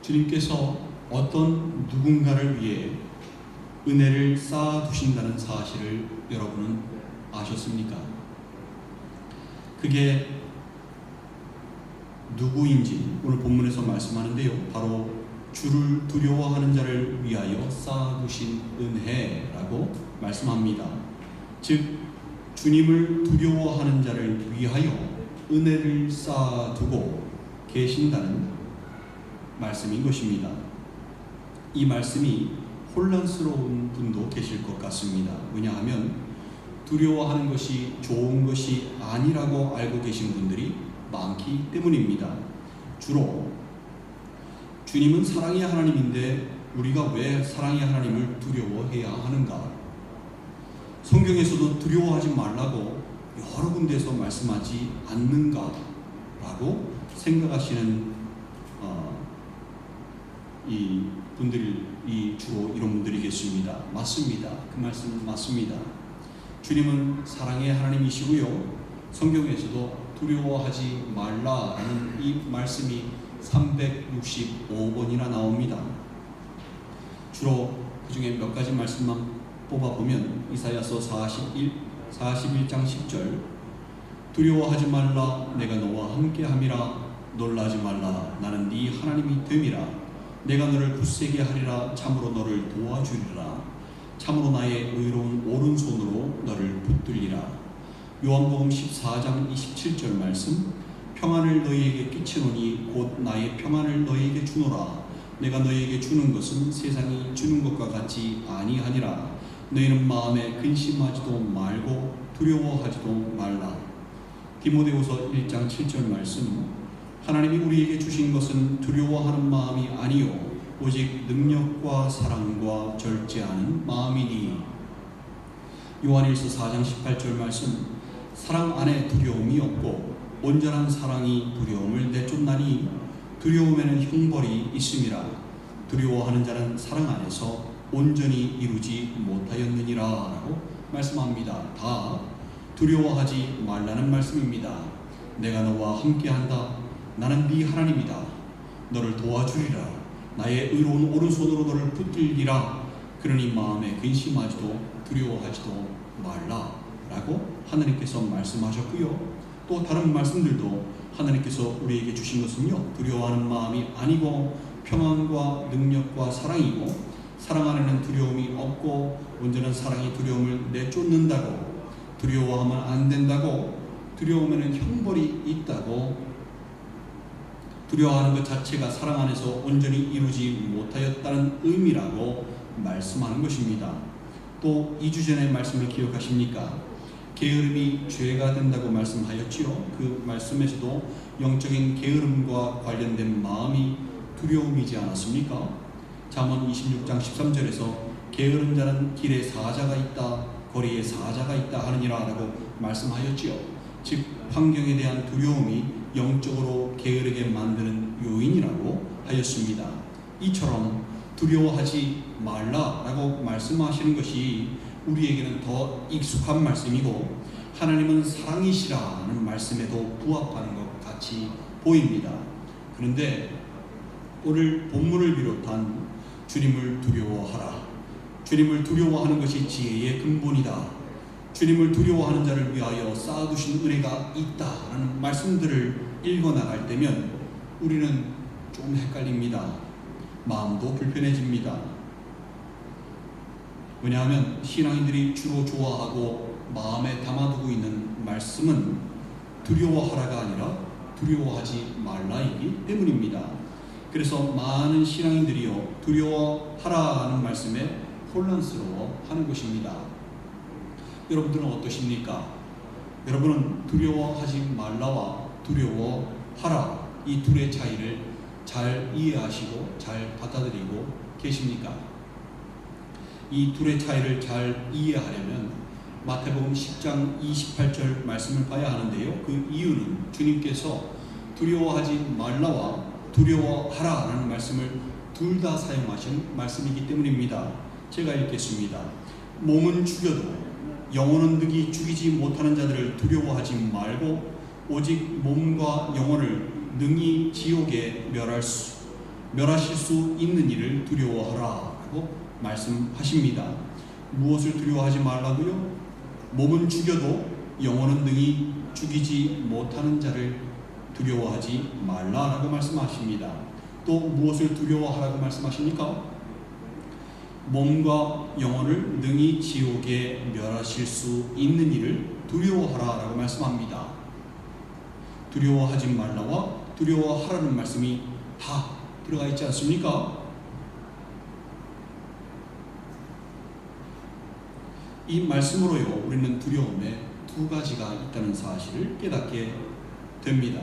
주님께서 어떤 누군가를 위해 은혜를 쌓아두신다는 사실을 여러분은 아셨습니까? 그게 누구인지 오늘 본문에서 말씀하는데요. 바로 주를 두려워하는 자를 위하여 쌓아두신 은혜라고 말씀합니다. 즉 주님을 두려워하는 자를 위하여 은혜를 쌓아두고 계신다는 말씀인 것입니다. 이 말씀이 혼란스러운 분도 계실 것 같습니다. 왜냐하면 두려워하는 것이 좋은 것이 아니라고 알고 계신 분들이 많기 때문입니다. 주로 주님은 사랑의 하나님인데 우리가 왜 사랑의 하나님을 두려워해야 하는가? 성경에서도 두려워하지 말라고 여러 군데에서 말씀하지 않는가? 라고 생각하시는 이 분들이 주로 이런 분들이겠습니다. 맞습니다. 그 말씀은 맞습니다. 주님은 사랑의 하나님이시고요. 성경에서도 두려워하지 말라라는 이 말씀이 365번이나 나옵니다. 주로 그 중에 몇 가지 말씀만 뽑아보면 이사야서 41장 10절 두려워하지 말라 내가 너와 함께함이라 놀라지 말라 나는 네 하나님이 됨이라 내가 너를 굳세게 하리라 참으로 너를 도와주리라 참으로 나의 의로운 오른손으로 너를 붙들리라. 요한복음 14장 27절 말씀 평안을 너희에게 끼치노니 곧 나의 평안을 너희에게 주노라. 내가 너희에게 주는 것은 세상이 주는 것과 같이 아니하니라. 너희는 마음에 근심하지도 말고 두려워하지도 말라. 디모데후서 1장 7절 말씀 하나님이 우리에게 주신 것은 두려워하는 마음이 아니요 오직 능력과 사랑과 절제하는 마음이니. 요한일서 4장 18절 말씀 사랑 안에 두려움이 없고 온전한 사랑이 두려움을 내쫓나니 두려움에는 형벌이 있음이라. 두려워하는 자는 사랑 안에서 온전히 이루지 못하였느니라 라고 말씀합니다. 다 두려워하지 말라는 말씀입니다. 내가 너와 함께한다. 나는 네 하나님이다. 너를 도와주리라. 나의 의로운 오른손으로 너를 붙들리라. 그러니 마음에 근심하지도 두려워하지도 말라 라고 하나님께서 말씀하셨고요. 또 다른 말씀들도 하나님께서 우리에게 주신 것은요 두려워하는 마음이 아니고 평안과 능력과 사랑이고 사랑 안에는 두려움이 없고 온전한 사랑이 두려움을 내쫓는다고 두려워하면 안 된다고 두려움에는 형벌이 있다고 두려워하는 것 자체가 사랑 안에서 온전히 이루지 못하였다는 의미라고 말씀하는 것입니다. 또 2주 전의 말씀을 기억하십니까? 게으름이 죄가 된다고 말씀하였지요. 그 말씀에서도 영적인 게으름과 관련된 마음이 두려움이지 않았습니까? 잠언 26장 13절에서 게으른 자는 길에 사자가 있다 거리에 사자가 있다 하느니라 라고 말씀하였지요. 즉 환경에 대한 두려움이 영적으로 게으르게 만드는 요인이라고 하였습니다. 이처럼 두려워하지 말라라고 말씀하시는 것이 우리에게는 더 익숙한 말씀이고 하나님은 사랑이시라는 말씀에도 부합하는 것 같이 보입니다. 그런데 오늘 본문을 비롯한 주님을 두려워하라. 주님을 두려워하는 것이 지혜의 근본이다. 주님을 두려워하는 자를 위하여 쌓아두신 은혜가 있다라는 말씀들을 읽어나갈 때면 우리는 좀 헷갈립니다. 마음도 불편해집니다. 왜냐하면 신앙인들이 주로 좋아하고 마음에 담아두고 있는 말씀은 두려워하라가 아니라 두려워하지 말라이기 때문입니다. 그래서 많은 신앙인들이요 두려워하라는 말씀에 혼란스러워하는 것입니다. 여러분들은 어떠십니까? 여러분은 두려워하지 말라와 두려워하라 이 둘의 차이를 잘 이해하시고 잘 받아들이고 계십니까? 이 둘의 차이를 잘 이해하려면 마태복음 10장 28절 말씀을 봐야 하는데요. 그 이유는 주님께서 두려워하지 말라와 두려워하라라는 말씀을 둘 다 사용하신 말씀이기 때문입니다. 제가 읽겠습니다. 몸은 죽여도 영혼은 능히 죽이지 못하는 자들을 두려워하지 말고 오직 몸과 영혼을 능히 지옥에 멸할 수 멸하실 수 있는 일을 두려워하라라고 말씀하십니다. 무엇을 두려워하지 말라고요? 몸은 죽여도 영혼은 능히 죽이지 못하는 자를 두려워하지 말라라고 말씀하십니다. 또 무엇을 두려워하라고 말씀하십니까? 몸과 영혼을 능히 지옥에 멸하실 수 있는 일을 두려워하라라고 말씀합니다. 두려워하지 말라와 두려워하라는 말씀이 다 들어가 있지 않습니까? 이 말씀으로요, 우리는 두려움에 두 가지가 있다는 사실을 깨닫게 됩니다.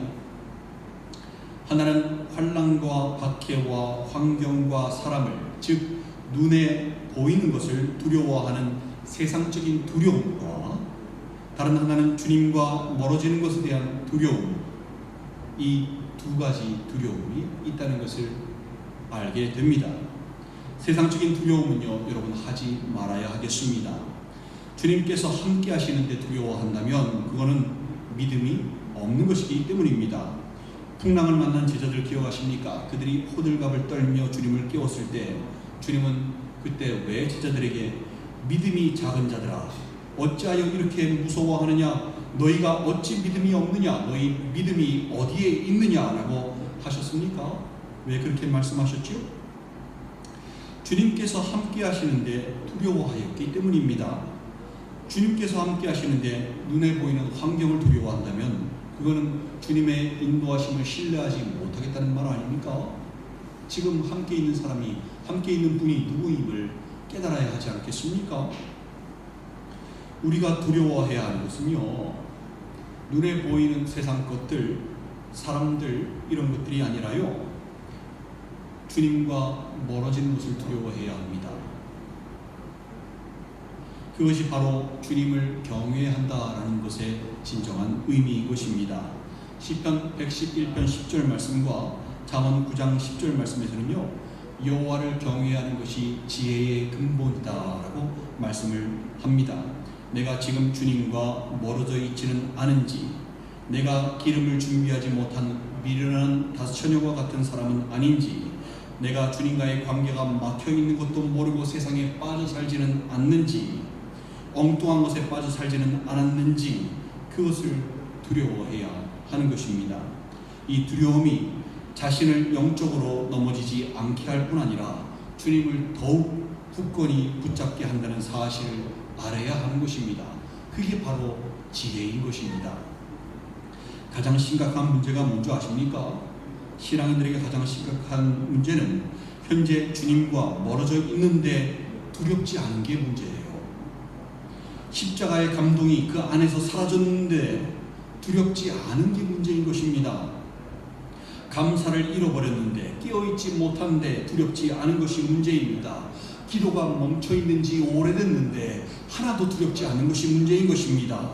하나는 환난과 박해와 환경과 사람을, 즉 눈에 보이는 것을 두려워하는 세상적인 두려움과, 다른 하나는 주님과 멀어지는 것에 대한 두려움, 이 두 가지 두려움이 있다는 것을 알게 됩니다. 세상적인 두려움은요, 여러분 하지 말아야 하겠습니다. 주님께서 함께 하시는데 두려워한다면 그거는 믿음이 없는 것이기 때문입니다. 풍랑을 만난 제자들 기억하십니까? 그들이 호들갑을 떨며 주님을 깨웠을 때 주님은 그때 왜 제자들에게 믿음이 작은 자들아 어찌하여 이렇게 무서워하느냐, 너희가 어찌 믿음이 없느냐, 너희 믿음이 어디에 있느냐라고 하셨습니까? 왜 그렇게 말씀하셨죠? 주님께서 함께 하시는데 두려워하였기 때문입니다. 주님께서 함께 하시는데 눈에 보이는 환경을 두려워한다면 그거는 주님의 인도하심을 신뢰하지 못하겠다는 말 아닙니까? 지금 함께 있는 사람이, 함께 있는 분이 누구임을 깨달아야 하지 않겠습니까? 우리가 두려워해야 하는 것은요, 눈에 보이는 세상 것들, 사람들, 이런 것들이 아니라요, 주님과 멀어지는 것을 두려워해야 합니다. 그것이 바로 주님을 경외한다라는 것의 진정한 의미인 것입니다. 시편 111편 10절 말씀과 잠언 9장 10절 말씀에서는요, 여호와를 경외하는 것이 지혜의 근본이다라고 말씀을 합니다. 내가 지금 주님과 멀어져 있지는 않은지, 내가 기름을 준비하지 못한 미련한 다처녀와 같은 사람은 아닌지, 내가 주님과의 관계가 막혀있는 것도 모르고 세상에 빠져 살지는 않는지, 엉뚱한 것에 빠져 살지는 않았는지, 그것을 두려워해야 하는 것입니다. 이 두려움이 자신을 영적으로 넘어지지 않게 할 뿐 아니라 주님을 더욱 굳건히 붙잡게 한다는 사실을 알아야 하는 것입니다. 그게 바로 지혜인 것입니다. 가장 심각한 문제가 뭔지 아십니까? 신앙인들에게 가장 심각한 문제는 현재 주님과 멀어져 있는데 두렵지 않은 게 문제예요. 십자가의 감동이 그 안에서 사라졌는데 두렵지 않은 게 문제인 것입니다. 감사를 잃어버렸는데, 깨어있지 못한데 두렵지 않은 것이 문제입니다. 기도가 멈춰있는 지 오래됐는데 하나도 두렵지 않은 것이 문제인 것입니다.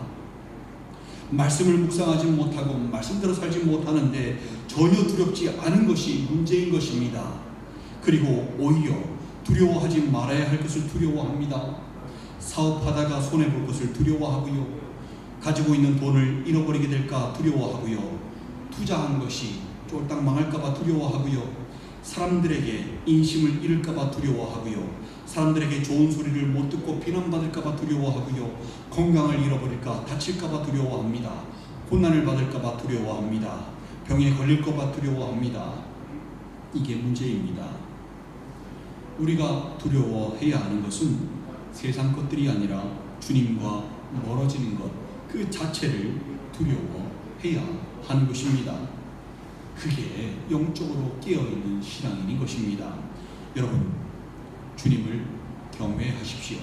말씀을 묵상하지 못하고 말씀대로 살지 못하는데 전혀 두렵지 않은 것이 문제인 것입니다. 그리고 오히려 두려워하지 말아야 할 것을 두려워합니다. 사업하다가 손해볼 것을 두려워하고요, 가지고 있는 돈을 잃어버리게 될까 두려워하고요, 투자한 것이 쫄딱 망할까봐 두려워하고요, 사람들에게 인심을 잃을까봐 두려워하고요, 사람들에게 좋은 소리를 못 듣고 비난받을까봐 두려워하고요, 건강을 잃어버릴까 다칠까봐 두려워합니다. 고난을 받을까봐 두려워합니다. 병에 걸릴까봐 두려워합니다. 이게 문제입니다. 우리가 두려워해야 하는 것은 세상 것들이 아니라 주님과 멀어지는 것 그 자체를 두려워해야 하는 것입니다. 그게 영적으로 깨어있는 신앙인인 것입니다. 여러분, 주님을 경외하십시오.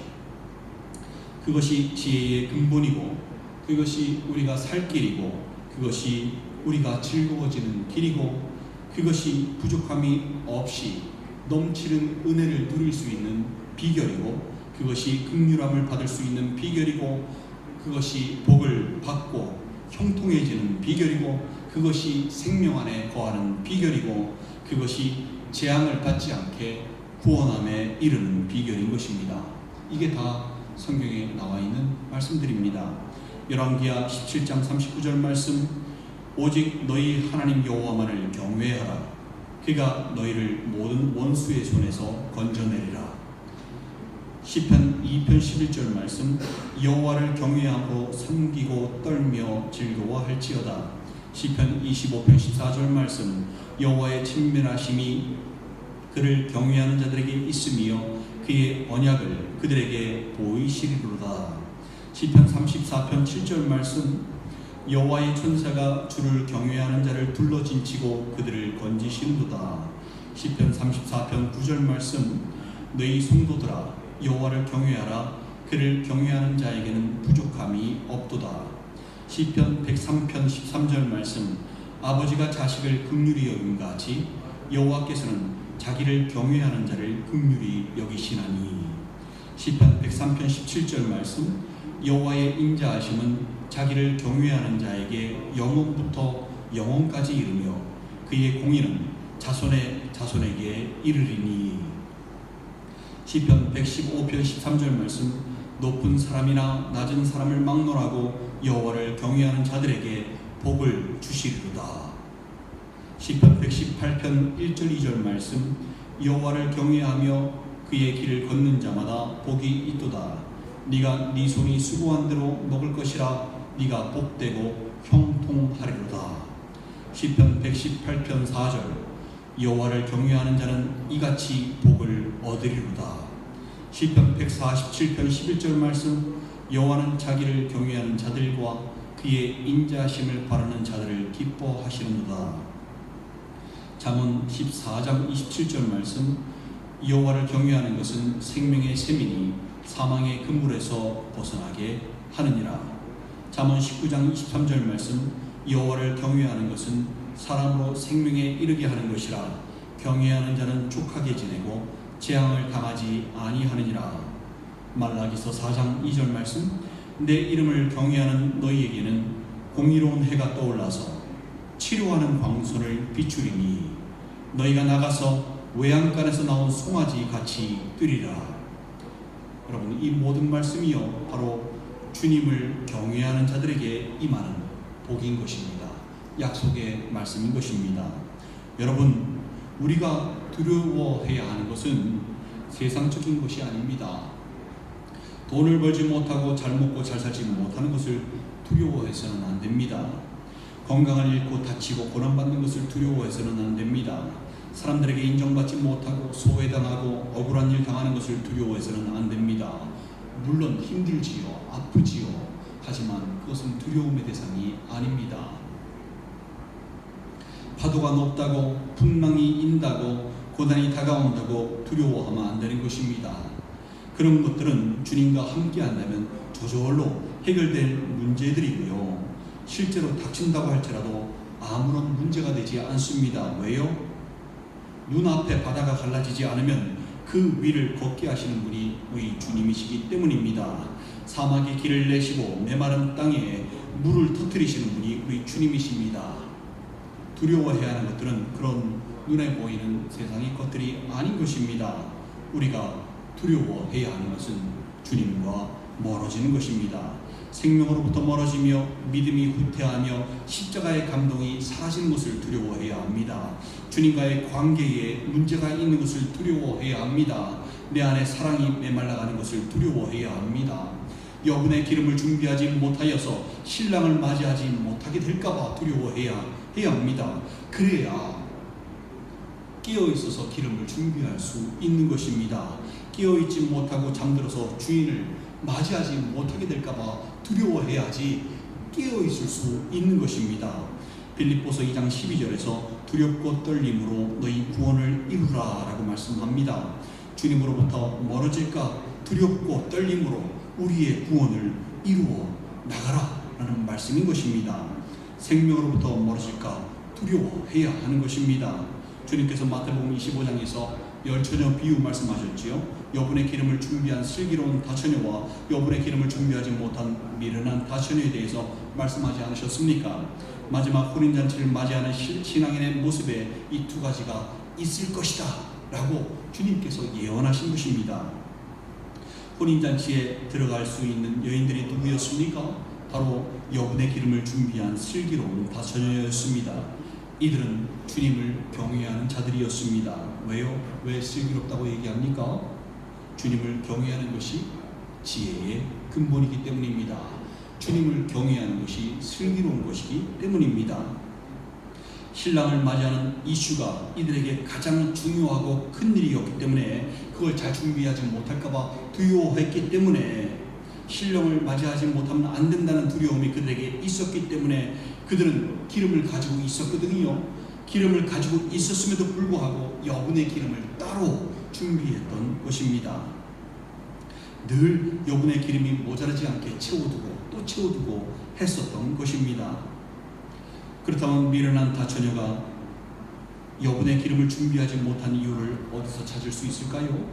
그것이 지혜의 근본이고, 그것이 우리가 살 길이고, 그것이 우리가 즐거워지는 길이고, 그것이 부족함이 없이 넘치는 은혜를 누릴 수 있는 비결이고, 그것이 긍휼함을 받을 수 있는 비결이고, 그것이 복을 받고 형통해지는 비결이고, 그것이 생명 안에 거하는 비결이고, 그것이 재앙을 받지 않게 구원함에 이르는 비결인 것입니다. 이게 다 성경에 나와 있는 말씀들입니다. 열왕기하 17장 39절 말씀, 오직 너희 하나님 여호와만을 경외하라. 그가 너희를 모든 원수의 손에서 건져내리라. 시편 2편 11절 말씀, 여호와를 경외함으로 섬기고 떨며 즐거워할지어다. 시편 25편 14절 말씀, 여호와의 친밀하심이 그를 경외하는 자들에게 있으며 그의 언약을 그들에게 보이시리로다. 시편 34편 7절 말씀, 여호와의 천사가 주를 경외하는 자를 둘러진치고 그들을 건지시는도다. 시편 34편 9절 말씀, 너희 성도들아 여호와를 경외하라. 그를 경외하는 자에게는 부족함이 없도다. 시편 103편 13절 말씀, 아버지가 자식을 긍휼히 여김같이 여호와께서는 자기를 경외하는 자를 긍휼히 여기시나니. 시편 103편 17절 말씀, 여호와의 인자하심은 자기를 경외하는 자에게 영원부터 영원까지 이르며 그의 공의는 자손의 자손에게 이르리니. 시편 115편 13절 말씀, 높은 사람이나 낮은 사람을 막론하고 여호와를 경외하는 자들에게 복을 주시리로다. 시편 118편 1절 2절 말씀, 여호와를 경외하며 그의 길을 걷는 자마다 복이 있도다. 네가 네 손이 수고한 대로 먹을 것이라. 네가 복되고 형통하리로다. 시편 118편 4절, 여호와를 경외하는 자는 이같이 복을 얻으리로다. 시편 147편 11절 말씀, 여호와는 자기를 경외하는 자들과 그의 인자하심을 바라는 자들을 기뻐하시는도다. 잠언 14장 27절 말씀, 여호와를 경외하는 것은 생명의 샘이니 사망의 그물에서 벗어나게 하느니라. 잠언 19장 23절 말씀, 여호와를 경외하는 것은 사람으로 생명에 이르게 하는 것이라. 경외하는 자는 족하게 지내고 재앙을 당하지 아니하느니라. 말라기서 4장 2절 말씀, 내 이름을 경외하는 너희에게는 공의로운 해가 떠올라서 치료하는 광선을 비추리니 너희가 나가서 외양간에서 나온 송아지 같이 뛰리라. 여러분, 이 모든 말씀이요 바로 주님을 경외하는 자들에게 임하는 복인 것입니다. 약속의 말씀인 것입니다. 여러분, 우리가 두려워해야 하는 것은 세상적인 것이 아닙니다. 돈을 벌지 못하고 잘 먹고 잘 살지 못하는 것을 두려워해서는 안 됩니다. 건강을 잃고 다치고 고난받는 것을 두려워해서는 안 됩니다. 사람들에게 인정받지 못하고 소외당하고 억울한 일 당하는 것을 두려워해서는 안 됩니다. 물론 힘들지요, 아프지요. 하지만 그것은 두려움의 대상이 아닙니다. 파도가 높다고, 풍랑이 인다고, 고난이 다가온다고 두려워하면 안 되는 것입니다. 그런 것들은 주님과 함께 한다면 저절로 해결될 문제들이고요. 실제로 닥친다고 할지라도 아무런 문제가 되지 않습니다. 왜요? 눈앞에 바다가 갈라지지 않으면 그 위를 걷게 하시는 분이 우리 주님이시기 때문입니다. 사막에 길을 내시고 메마른 땅에 물을 터뜨리시는 분이 우리 주님이십니다. 두려워해야 하는 것들은 그런 눈에 보이는 세상의 것들이 아닌 것입니다. 우리가 두려워해야 하는 것은 주님과 멀어지는 것입니다. 생명으로부터 멀어지며 믿음이 후퇴하며 십자가의 감동이 사라지는 것을 두려워해야 합니다. 주님과의 관계에 문제가 있는 것을 두려워해야 합니다. 내 안에 사랑이 메말라가는 것을 두려워해야 합니다. 여분의 기름을 준비하지 못하여서 신랑을 맞이하지 못하게 될까봐 두려워해야 합니다. 그래야 깨어있어서 기름을 준비할 수 있는 것입니다. 깨어있지 못하고 잠들어서 주인을 맞이하지 못하게 될까봐 두려워해야지 깨어있을 수 있는 것입니다. 빌립보서 2장 12절에서 두렵고 떨림으로 너희 구원을 이루라 라고 말씀합니다. 주님으로부터 멀어질까 두렵고 떨림으로 우리의 구원을 이루어 나가라 라는 말씀인 것입니다. 생명으로부터 멀어질까 두려워해야 하는 것입니다. 주님께서 마태복음 25장에서 열처녀 비유 말씀하셨지요. 여분의 기름을 준비한 슬기로운 다처녀와 여분의 기름을 준비하지 못한 미련한 다처녀에 대해서 말씀하지 않으셨습니까? 마지막 혼인잔치를 맞이하는 신앙인의 모습에 이 두 가지가 있을 것이다 라고 주님께서 예언하신 것입니다. 혼인잔치에 들어갈 수 있는 여인들이 누구였습니까? 바로 여분의 기름을 준비한 슬기로운 다처녀였습니다. 이들은 주님을 경외하는 자들이었습니다. 왜요? 왜 슬기롭다고 얘기합니까? 주님을 경외하는 것이 지혜의 근본이기 때문입니다. 주님을 경외하는 것이 슬기로운 것이기 때문입니다. 신랑을 맞이하는 이슈가 이들에게 가장 중요하고 큰 일이었기 때문에 그걸 잘 준비하지 못할까봐 두려워했기 때문에 신랑을 맞이하지 못하면 안 된다는 두려움이 그들에게 있었기 때문에 그들은 기름을 가지고 있었거든요. 기름을 가지고 있었음에도 불구하고 여분의 기름을 따로 준비했던 것입니다. 늘 여분의 기름이 모자라지 않게 채워두고 또 채워두고 했었던 것입니다. 그렇다면 미련한 다처녀가 여분의 기름을 준비하지 못한 이유를 어디서 찾을 수 있을까요?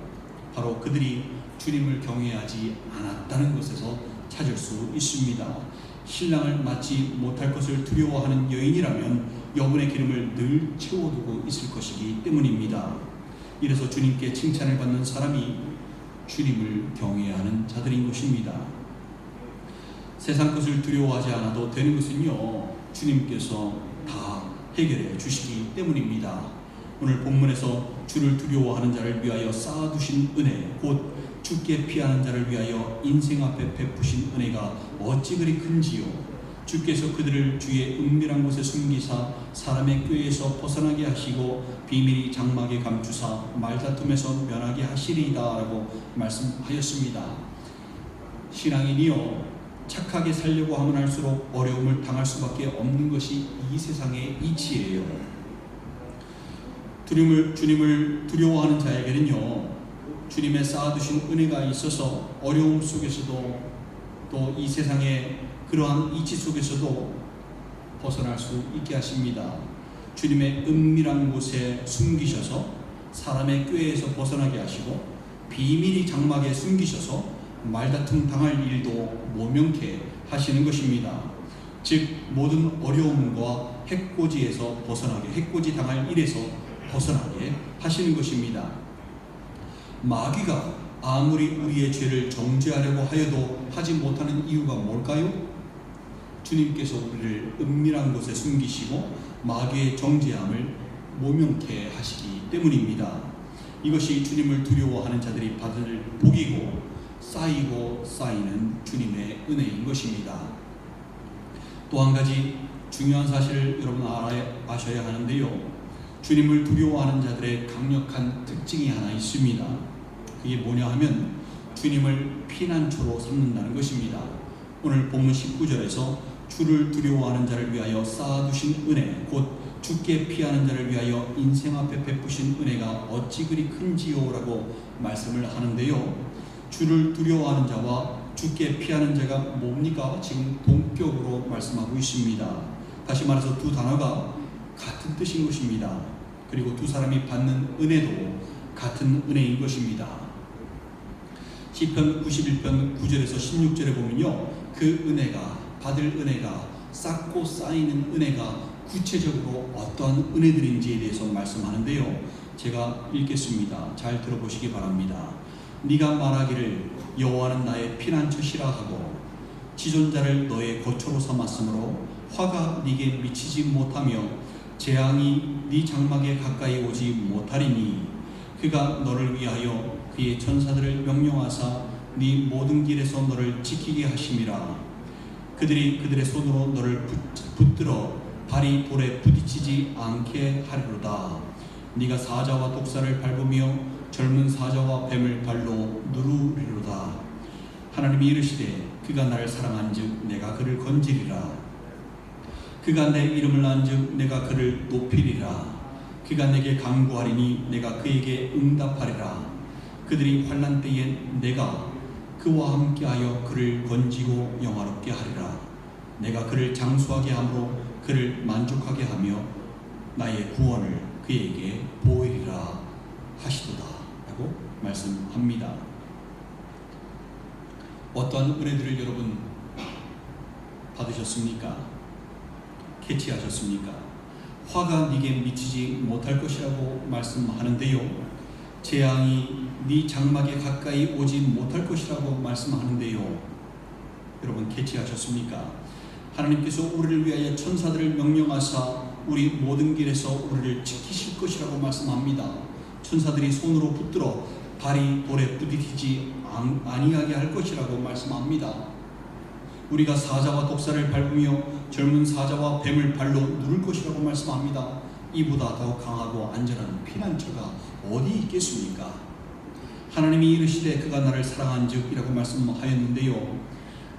바로 그들이 주님을 경외하지 않았다는 것에서 찾을 수 있습니다. 신랑을 맞지 못할 것을 두려워하는 여인이라면 여분의 기름을 늘 채워두고 있을 것이기 때문입니다. 이래서 주님께 칭찬을 받는 사람이 주님을 경외하는 자들인 것입니다. 세상 것을 두려워하지 않아도 되는 것은요, 주님께서 다 해결해 주시기 때문입니다. 오늘 본문에서 주를 두려워하는 자를 위하여 쌓아두신 은혜, 곧 주께 피하는 자를 위하여 인생 앞에 베푸신 은혜가 어찌 그리 큰지요. 주께서 그들을 주의 은밀한 곳에 숨기사 사람의 꾀에서 벗어나게 하시고 비밀이 장막에 감추사 말다툼에서 면하게 하시리이다 라고 말씀하였습니다. 신앙인이요, 착하게 살려고 하면 할수록 어려움을 당할 수밖에 없는 것이 이 세상의 이치예요. 주님을 두려워하는 자에게는요, 주님의 쌓아두신 은혜가 있어서 어려움 속에서도 또 이 세상의 그러한 이치 속에서도 벗어날 수 있게 하십니다. 주님의 은밀한 곳에 숨기셔서 사람의 꾀에서 벗어나게 하시고 비밀이 장막에 숨기셔서 말다툼 당할 일도 모면케 하시는 것입니다. 즉 모든 어려움과 해코지에서 벗어나게, 해코지 당할 일에서 벗어나게 하시는 것입니다. 마귀가 아무리 우리의 죄를 정죄하려고 하여도 하지 못하는 이유가 뭘까요? 주님께서 우리를 은밀한 곳에 숨기시고 마귀의 정죄함을 모면케 하시기 때문입니다. 이것이 주님을 두려워하는 자들이 받을 복이고 쌓이고 쌓이는 주님의 은혜인 것입니다. 또 한 가지 중요한 사실을 여러분 아셔야 하는데요, 주님을 두려워하는 자들의 강력한 특징이 하나 있습니다. 그게 뭐냐 하면 주님을 피난처로 삼는다는 것입니다. 오늘 본문 19절에서 주를 두려워하는 자를 위하여 쌓아두신 은혜, 곧 주께 피하는 자를 위하여 인생 앞에 베푸신 은혜가 어찌 그리 큰지요 라고 말씀을 하는데요, 주를 두려워하는 자와 주께 피하는 자가 뭡니까? 지금 동격으로 말씀하고 있습니다. 다시 말해서 두 단어가 같은 뜻인 것입니다. 그리고 두 사람이 받는 은혜도 같은 은혜인 것입니다. 시편 91편 9절에서 16절에 보면요, 그 은혜가, 받을 은혜가, 쌓고 쌓이는 은혜가 구체적으로 어떤 은혜들인지에 대해서 말씀하는데요, 제가 읽겠습니다. 잘 들어보시기 바랍니다. 네가 말하기를 여호와는 나의 피난처시라 하고 지존자를 너의 거처로 삼았으므로 화가 네게 미치지 못하며 재앙이 네 장막에 가까이 오지 못하리니 그가 너를 위하여 그의 천사들을 명령하사 네 모든 길에서 너를 지키게 하심이라. 그들이 그들의 손으로 너를 붙들어 발이 돌에 부딪히지 않게 하리로다. 네가 사자와 독사를 밟으며 젊은 사자와 뱀을 발로 누르리로다. 하나님이 이르시되 그가 나를 사랑한즉 내가 그를 건지리라. 그가 내 이름을 안즉 내가 그를 높이리라. 그가 내게 간구하리니 내가 그에게 응답하리라. 그들이 환난 때에 내가 그와 함께하여 그를 건지고 영화롭게 하리라. 내가 그를 장수하게 함으로 그를 만족하게 하며 나의 구원을 그에게 보이리라 하시도다 라고 말씀합니다. 어떠한 은혜들을 여러분 받으셨습니까? 캐치하셨습니까? 화가 네게 미치지 못할 것이라고 말씀하는데요, 재앙이 네 장막에 가까이 오지 못할 것이라고 말씀하는데요, 여러분 캐치하셨습니까? 하나님께서 우리를 위하여 천사들을 명령하사 우리 모든 길에서 우리를 지키실 것이라고 말씀합니다. 천사들이 손으로 붙들어 발이 돌에 부딪히지 아니하게 할 것이라고 말씀합니다. 우리가 사자와 독사를 밟으며 젊은 사자와 뱀을 발로 누를 것이라고 말씀합니다. 이보다 더 강하고 안전한 피난처가 어디 있겠습니까? 하나님이 이르시되 그가 나를 사랑한즉 이라고 말씀하였는데요,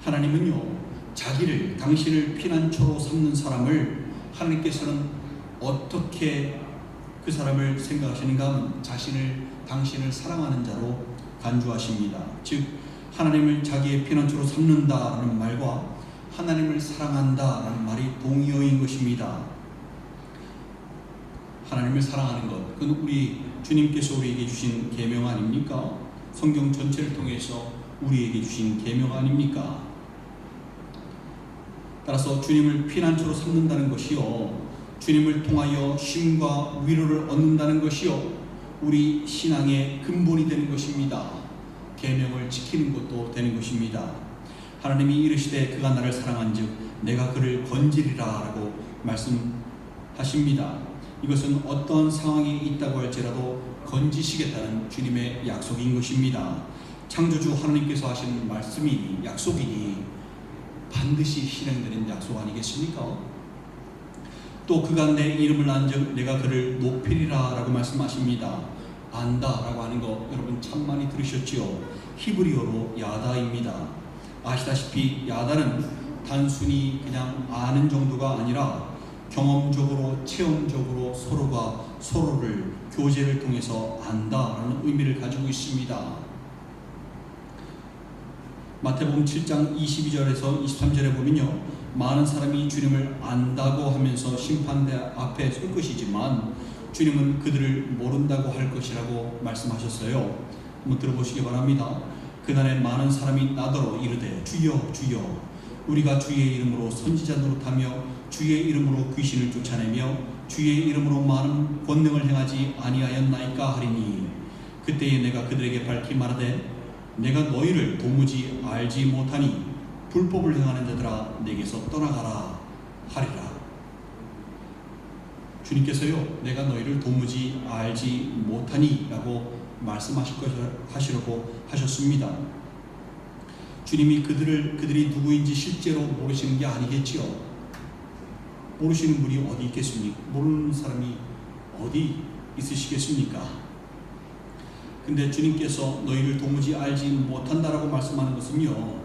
하나님은요 자기를 당신을 피난처로 삼는 사람을 하나님께서는 어떻게 그 사람을 생각하시는가 하면 당신을 사랑하는 자로 간주하십니다. 즉 하나님을 자기의 피난처로 삼는다라는 말과 하나님을 사랑한다라는 말이 동의어인 것입니다. 하나님을 사랑하는 것, 그건 우리 주님께서 우리에게 주신 계명 아닙니까? 성경 전체를 통해서 우리에게 주신 계명 아닙니까? 따라서 주님을 피난처로 삼는다는 것이요, 주님을 통하여 쉼과 위로를 얻는다는 것이요, 우리 신앙의 근본이 되는 것입니다. 계명을 지키는 것도 되는 것입니다. 하나님이 이르시되 그가 나를 사랑한즉 내가 그를 건지리라 라고 말씀하십니다. 이것은 어떤 상황이 있다고 할지라도 건지시겠다는 주님의 약속인 것입니다. 창조주 하나님께서 하시는 말씀이 약속이니 반드시 실행되는 약속 아니겠습니까? 또 그가 내 이름을 안즉 내가 그를 높이리라 라고 말씀하십니다. 안다 라고 하는 거 여러분 참 많이 들으셨지요? 히브리어로 야다입니다. 아시다시피 야다는 단순히 그냥 아는 정도가 아니라 경험적으로 체험적으로 서로가 서로를 교제를 통해서 안다라는 의미를 가지고 있습니다. 마태복음 7장 22절에서 23절에 보면요, 많은 사람이 주님을 안다고 하면서 심판대 앞에 설 것이지만 주님은 그들을 모른다고 할 것이라고 말씀하셨어요. 한번 들어보시기 바랍니다. 그날에 많은 사람이 나더러 이르되 주여 주여 우리가 주의 이름으로 선지자 노릇하며 주의 이름으로 귀신을 쫓아내며 주의 이름으로 많은 권능을 행하지 아니하였나이까 하리니 그때에 내가 그들에게 밝히 말하되 내가 너희를 도무지 알지 못하니 불법을 행하는 자들아 내게서 떠나가라 하리라. 주님께서요 내가 너희를 도무지 알지 못하니 라고 말씀하시려고 하셨습니다. 주님이 그들이 누구인지 실제로 모르시는 게 아니겠지요. 모르시는 분이 어디 있겠습니까? 모르는 사람이 어디 있으시겠습니까? 근데 주님께서 너희를 도무지 알지 못한다라고 말씀하는 것은요,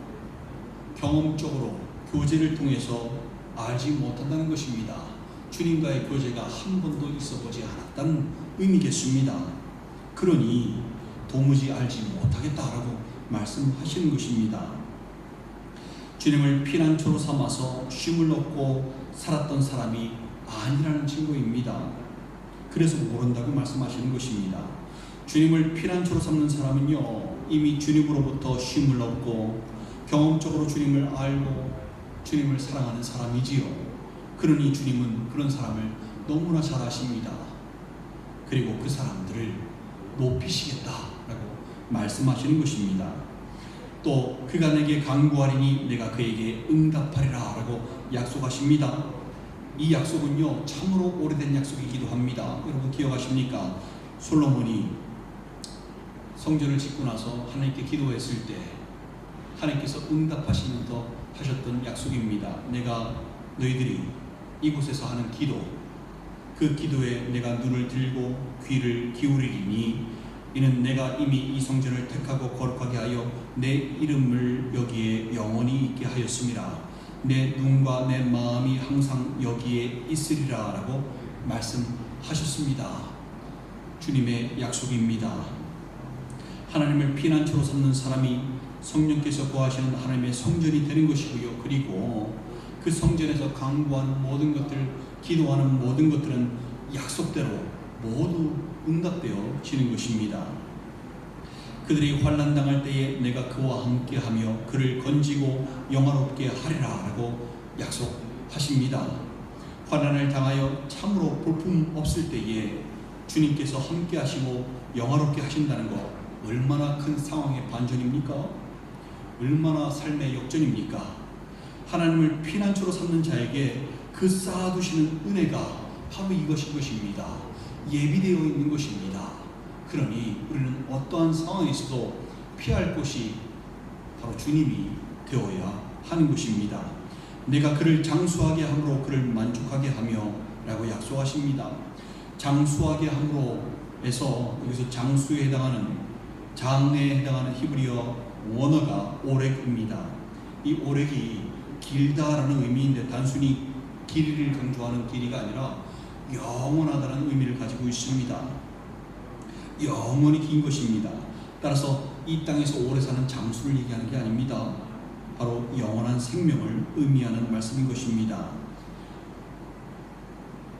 경험적으로 교제를 통해서 알지 못한다는 것입니다. 주님과의 교제가 한 번도 있어 보지 않았다는 의미겠습니다. 그러니 도무지 알지 못하겠다라고 말씀하시는 것입니다. 주님을 피난처로 삼아서 쉼을 얻고 살았던 사람이 아니라는 증거입니다. 그래서 모른다고 말씀하시는 것입니다. 주님을 피난처로 삼는 사람은요 이미 주님으로부터 쉼을 얻고 경험적으로 주님을 알고 주님을 사랑하는 사람이지요. 그러니 주님은 그런 사람을 너무나 잘 아십니다. 그리고 그 사람들을 높이시겠다라고 말씀하시는 것입니다. 또 그가 내게 간구하리니 내가 그에게 응답하리라 라고 약속하십니다. 이 약속은요 참으로 오래된 약속이기도 합니다. 여러분 기억하십니까? 솔로몬이 성전을 짓고 나서 하나님께 기도했을 때 하나님께서 응답하시면서 하셨던 약속입니다. 내가 너희들이 이곳에서 하는 기도, 그 기도에 내가 눈을 들고 귀를 기울이리니 이는 내가 이미 이 성전을 택하고 거룩하게 하여 내 이름을 여기에 영원히 있게 하였습니다. 내 눈과 내 마음이 항상 여기에 있으리라 라고 말씀하셨습니다. 주님의 약속입니다. 하나님을 피난처로 삼는 사람이 성령께서 거하시는 하나님의 성전이 되는 것이고요. 그리고 그 성전에서 간구하는 모든 것들, 기도하는 모든 것들은 약속대로 모두 응답되어지는 것입니다. 그들이 환난 당할 때에 내가 그와 함께하며 그를 건지고 영화롭게 하리라 라고 약속하십니다. 환난을 당하여 참으로 볼품 없을 때에 주님께서 함께하시고 영화롭게 하신다는 것, 얼마나 큰 상황의 반전입니까? 얼마나 삶의 역전입니까? 하나님을 피난처로 삼는 자에게 그 쌓아두시는 은혜가 바로 이것인 것입니다. 예비되어 있는 것입니다. 그러니 우리는 어떠한 상황에서도 피할 곳이 바로 주님이 되어야 하는 것입니다. 내가 그를 장수하게 함으로 그를 만족하게 하며 라고 약속하십니다. 장수하게 함으로에서 여기서 장수에 해당하는 장에 해당하는 히브리어 원어가 오렉입니다. 이 오렉이 길다라는 의미인데 단순히 길이를 강조하는 길이가 아니라 영원하다는 의미를 가지고 있습니다. 영원히 긴 것입니다. 따라서 이 땅에서 오래 사는 장수를 얘기하는 게 아닙니다. 바로 영원한 생명을 의미하는 말씀인 것입니다.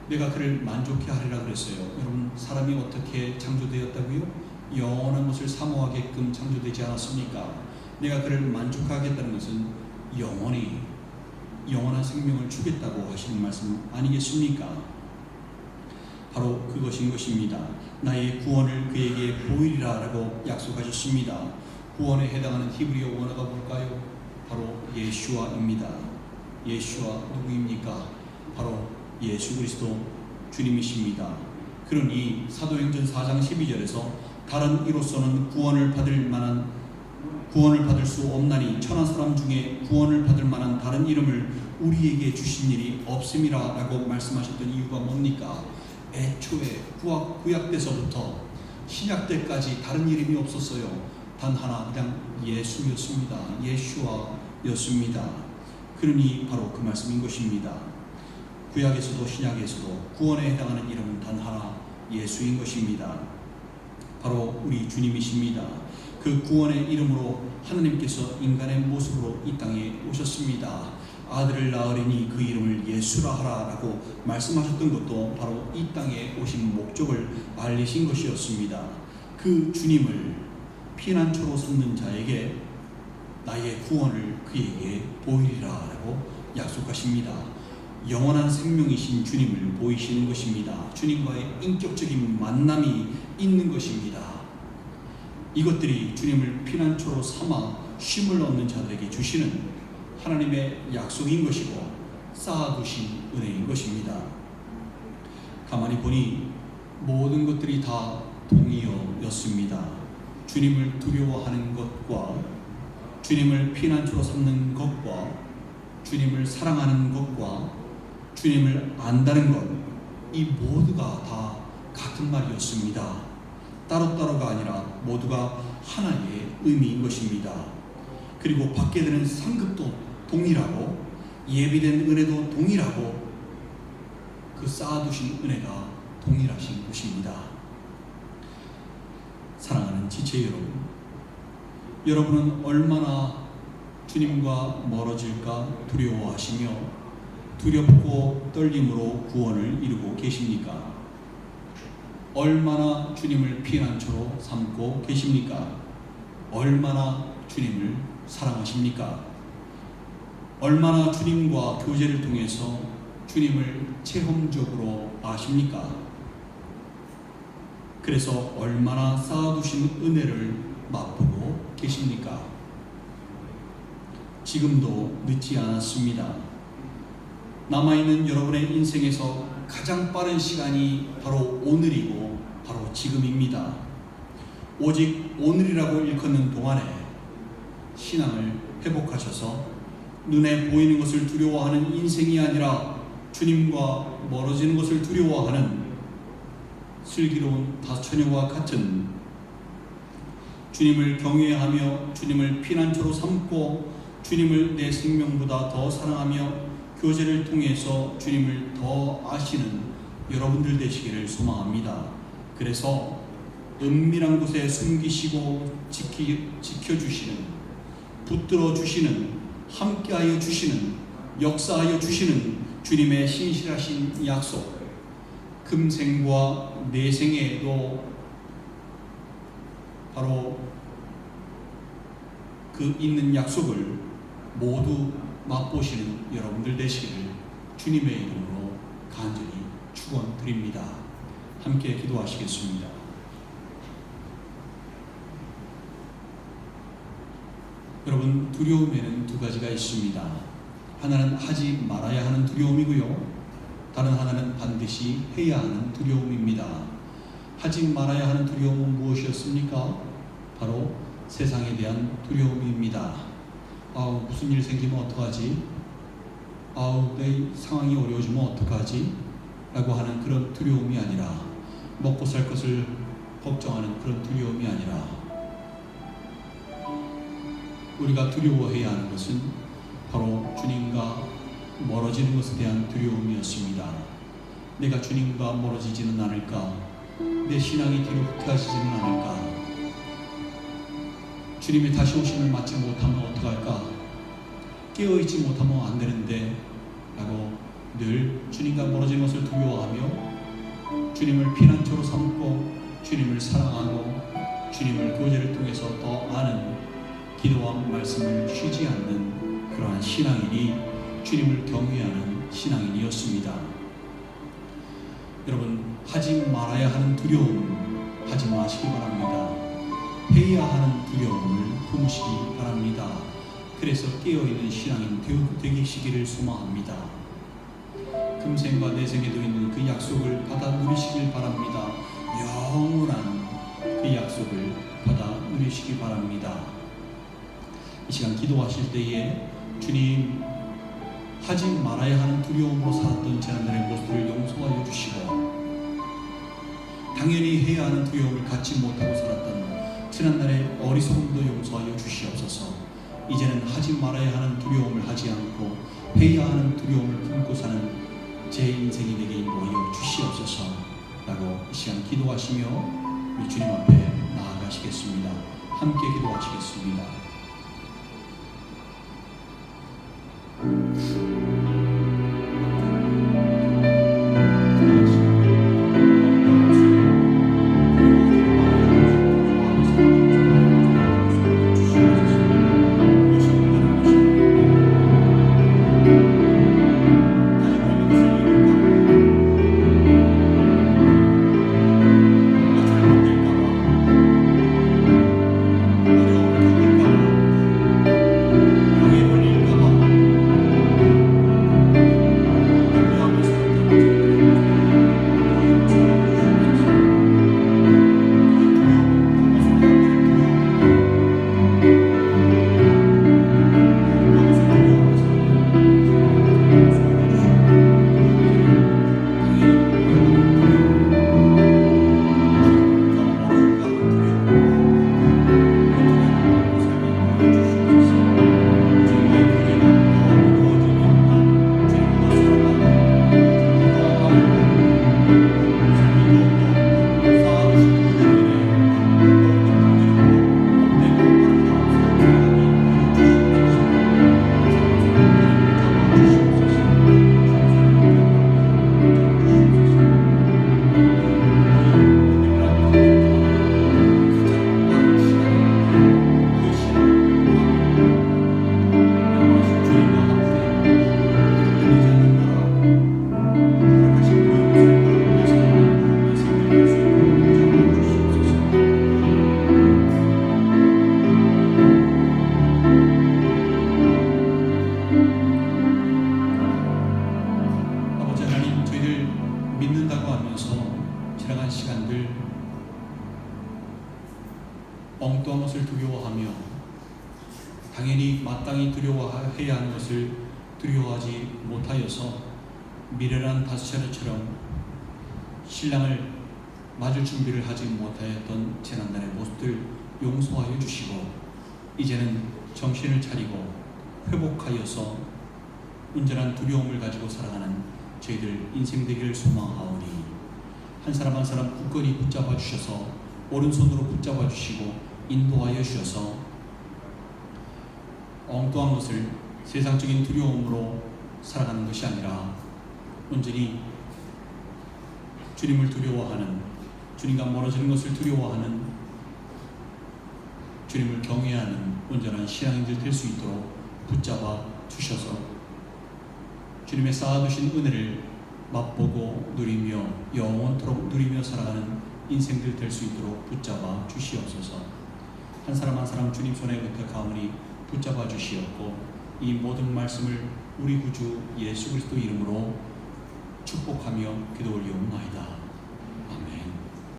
내가 그를 만족해 하리라 그랬어요. 여러분, 사람이 어떻게 창조되었다고요? 영원한 것을 사모하게끔 창조되지 않았습니까? 내가 그를 만족하겠다는 것은 영원히 영원한 생명을 주겠다고 하시는 말씀 아니겠습니까? 바로 그것인 것입니다. 나의 구원을 그에게 보이리라 라고 약속하셨습니다. 구원에 해당하는 히브리어 원어가 뭘까요? 바로 예슈아입니다. 예슈아 누구입니까? 바로 예수 그리스도 주님이십니다. 그러니 사도행전 4장 12절에서 다른 이로서는 구원을 받을 수 없나니 천한 사람 중에 구원을 받을 만한 다른 이름을 우리에게 주신 일이 없음이라 라고 말씀하셨던 이유가 뭡니까? 애초에 구약 때서부터 신약 때까지 다른 이름이 없었어요. 단 하나, 그냥 예수였습니다. 예슈아였습니다. 그러니 바로 그 말씀인 것입니다. 구약에서도 신약에서도 구원에 해당하는 이름은 단 하나, 예수인 것입니다. 바로 우리 주님이십니다. 그 구원의 이름으로 하나님께서 인간의 모습으로 이 땅에 오셨습니다. 아들을 낳으리니 그 이름을 예수라 하라 라고 말씀하셨던 것도 바로 이 땅에 오신 목적을 알리신 것이었습니다. 그 주님을 피난처로 삼는 자에게 나의 구원을 그에게 보이리라 라고 약속하십니다. 영원한 생명이신 주님을 보이시는 것입니다. 주님과의 인격적인 만남이 있는 것입니다. 이것들이 주님을 피난처로 삼아 쉼을 얻는 자들에게 주시는 하나님의 약속인 것이고 쌓아두신 은혜인 것입니다. 가만히 보니 모든 것들이 다 동의어였습니다. 주님을 두려워하는 것과 주님을 피난처로 삼는 것과 주님을 사랑하는 것과 주님을 안다는 것, 이 모두가 다 같은 말이었습니다. 따로따로가 아니라 모두가 하나의 의미인 것입니다. 그리고 받게 되는 상급도 동일하고 예비된 은혜도 동일하고 그 쌓아두신 은혜가 동일하신 것입니다. 사랑하는 지체 여러분, 여러분은 얼마나 주님과 멀어질까 두려워하시며 두렵고 떨림으로 구원을 이루고 계십니까? 얼마나 주님을 피난처로 삼고 계십니까? 얼마나 주님을 사랑하십니까? 얼마나 주님과 교제를 통해서 주님을 체험적으로 아십니까? 그래서 얼마나 쌓아두신 은혜를 맛보고 계십니까? 지금도 늦지 않았습니다. 남아있는 여러분의 인생에서 가장 빠른 시간이 바로 오늘이고 바로 지금입니다. 오직 오늘이라고 일컫는 동안에 신앙을 회복하셔서 눈에 보이는 것을 두려워하는 인생이 아니라 주님과 멀어지는 것을 두려워하는 슬기로운 다처녀와 같은 주님을 경외하며 주님을 피난처로 삼고 주님을 내 생명보다 더 사랑하며 교제를 통해서 주님을 더 아시는 여러분들 되시기를 소망합니다. 그래서 은밀한 곳에 숨기시고 지켜주시는, 붙들어 주시는, 함께하여 주시는, 역사하여 주시는 주님의 신실하신 약속, 금생과 내생에도 바로 그 있는 약속을 모두 맛보시는 여러분들 되시기를 주님의 이름으로 간절히 축원드립니다. 함께 기도하시겠습니다. 여러분, 두려움에는 두 가지가 있습니다. 하나는 하지 말아야 하는 두려움이고요. 다른 하나는 반드시 해야 하는 두려움입니다. 하지 말아야 하는 두려움은 무엇이었습니까? 바로 세상에 대한 두려움입니다. 무슨 일 생기면 어떡하지? 내 상황이 어려워지면 어떡하지? 라고 하는 그런 두려움이 아니라, 먹고 살 것을 걱정하는 그런 두려움이 아니라, 우리가 두려워해야 하는 것은 바로 주님과 멀어지는 것에 대한 두려움이었습니다. 내가 주님과 멀어지지는 않을까? 내 신앙이 뒤로 후퇴하지는 않을까? 주님의 다시 오심을 맞지 못하면 어떡할까? 깨어있지 못하면 안 되는데 라고 늘 주님과 멀어지는 것을 두려워하며 주님을 피난처로 삼고 주님을 사랑하고 주님을 교제를 통해서 더 아는 기도와 말씀을 쉬지 않는 그러한 신앙인이 주님을 경외하는 신앙인이었습니다. 여러분, 하지 말아야 하는 두려움 하지 마시기 바랍니다. 해야 하는 두려움을 품으시기 바랍니다. 그래서 깨어있는 신앙인 되시기를 소망합니다. 금생과 내생에도 있는 그 약속을 받아 누리시길 바랍니다. 영원한 그 약속을 받아 누리시기 바랍니다. 이 시간 기도하실 때에 주님, 하지 말아야 하는 두려움으로 살았던 지난날의 모습을 용서하여 주시고, 당연히 해야 하는 두려움을 갖지 못하고 살았던 지난날의 어리석음도 용서하여 주시옵소서. 이제는 하지 말아야 하는 두려움을 하지 않고 해야 하는 두려움을 품고 사는 제 인생이 되게 인도하여 주시옵소서 라고 이 시간 기도하시며 우리 주님 앞에 나아가시겠습니다. 함께 기도하시겠습니다. 엉뚱한 것을 두려워하며 당연히 마땅히 두려워해야 하는 것을 두려워하지 못하여서 미련한 다스샤르처럼 신랑을 맞을 준비를 하지 못하였던 지난날의 모습들 용서하여 주시고 이제는 정신을 차리고 회복하여서 온전한 두려움을 가지고 살아가는 저희들 인생 되기를 소망하오니 한 사람 한 사람 굳건히 붙잡아 주셔서 오른손으로 붙잡아 주시고 인도하여 주셔서 엉뚱한 것을 세상적인 두려움으로 살아가는 것이 아니라 온전히 주님을 두려워하는, 주님과 멀어지는 것을 두려워하는, 주님을 경외하는 온전한 신앙인들 될 수 있도록 붙잡아 주셔서 주님의 쌓아두신 은혜를 맛보고 누리며 영원토록 누리며 살아가는 인생들 될 수 있도록 붙잡아 주시옵소서. 한 사람 한 사람 주님 손에 의탁하오니 붙잡아 주시옵고 이 모든 말씀을 우리 구주 예수 그리스도 이름으로 축복하며 기도 올리옵나이다.